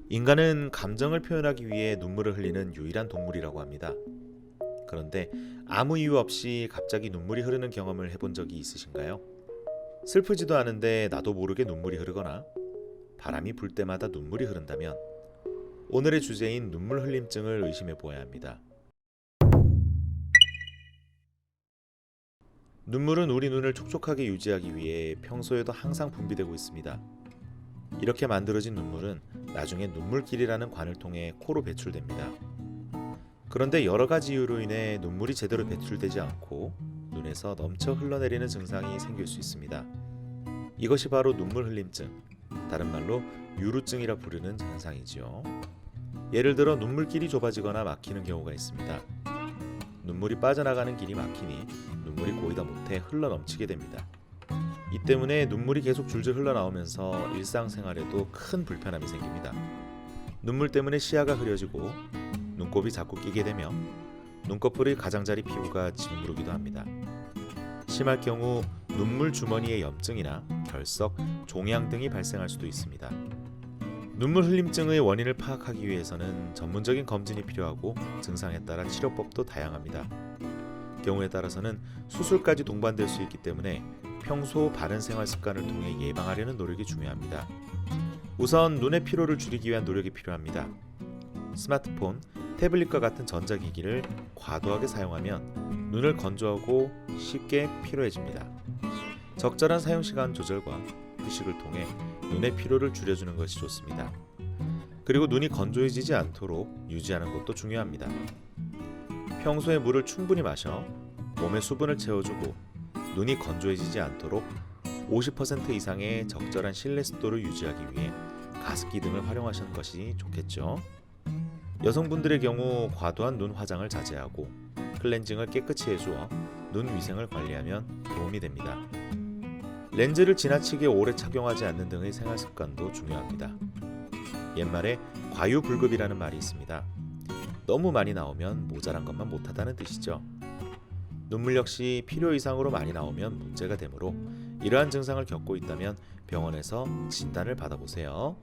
인간은 감정을 표현하기 위해 눈물을 흘리는 유일한 동물이라고 합니다. 그런데 아무 이유 없이 갑자기 눈물이 흐르는 경험을 해본 적이 있으신가요? 슬프지도 않은데 나도 모르게 눈물이 흐르거나 바람이 불 때마다 눈물이 흐른다면 오늘의 주제인 눈물 흘림증을 의심해 보아야 합니다. 눈물은 우리 눈을 촉촉하게 유지하기 위해 평소에도 항상 분비되고 있습니다. 이렇게 만들어진 눈물은 나중에 눈물길이라는 관을 통해 코로 배출됩니다. 그런데 여러 가지 이유로 인해 눈물이 제대로 배출되지 않고 눈에서 넘쳐 흘러내리는 증상이 생길 수 있습니다. 이것이 바로 눈물 흘림증, 다른 말로 유루증이라 부르는 현상이지요. 예를 들어 눈물길이 좁아지거나 막히는 경우가 있습니다. 눈물이 빠져나가는 길이 막히니 눈물이 고이다 못해 흘러 넘치게 됩니다. 이 때문에 눈물이 계속 줄줄 흘러나오면서 일상생활에도 큰 불편함이 생깁니다. 눈물 때문에 시야가 흐려지고 눈곱이 자꾸 끼게 되며 눈꺼풀의 가장자리 피부가 짓무르기도 합니다. 심할 경우 눈물 주머니의 염증이나 결석, 종양 등이 발생할 수도 있습니다. 눈물 흘림증의 원인을 파악하기 위해서는 전문적인 검진이 필요하고 증상에 따라 치료법도 다양합니다. 경우에 따라서는 수술까지 동반될 수 있기 때문에 평소 바른 생활 습관을 통해 예방하려는 노력이 중요합니다. 우선 눈의 피로를 줄이기 위한 노력이 필요합니다. 스마트폰, 태블릿과 같은 전자기기를 과도하게 사용하면 눈을 건조하고 쉽게 피로해집니다. 적절한 사용시간 조절과 휴식을 통해 눈의 피로를 줄여주는 것이 좋습니다. 그리고 눈이 건조해지지 않도록 유지하는 것도 중요합니다. 평소에 물을 충분히 마셔 몸에 수분을 채워주고 눈이 건조해지지 않도록 50% 이상의 적절한 실내 습도를 유지하기 위해 가습기 등을 활용하시는 것이 좋겠죠. 여성분들의 경우 과도한 눈 화장을 자제하고 클렌징을 깨끗이 해주어 눈 위생을 관리하면 도움이 됩니다. 렌즈를 지나치게 오래 착용하지 않는 등의 생활 습관도 중요합니다. 옛말에 과유불급이라는 말이 있습니다. 너무 많이 나오면 모자란 것만 못하다는 뜻이죠. 눈물 역시 필요 이상으로 많이 나오면 문제가 되므로 이러한 증상을 겪고 있다면 병원에서 진단을 받아보세요.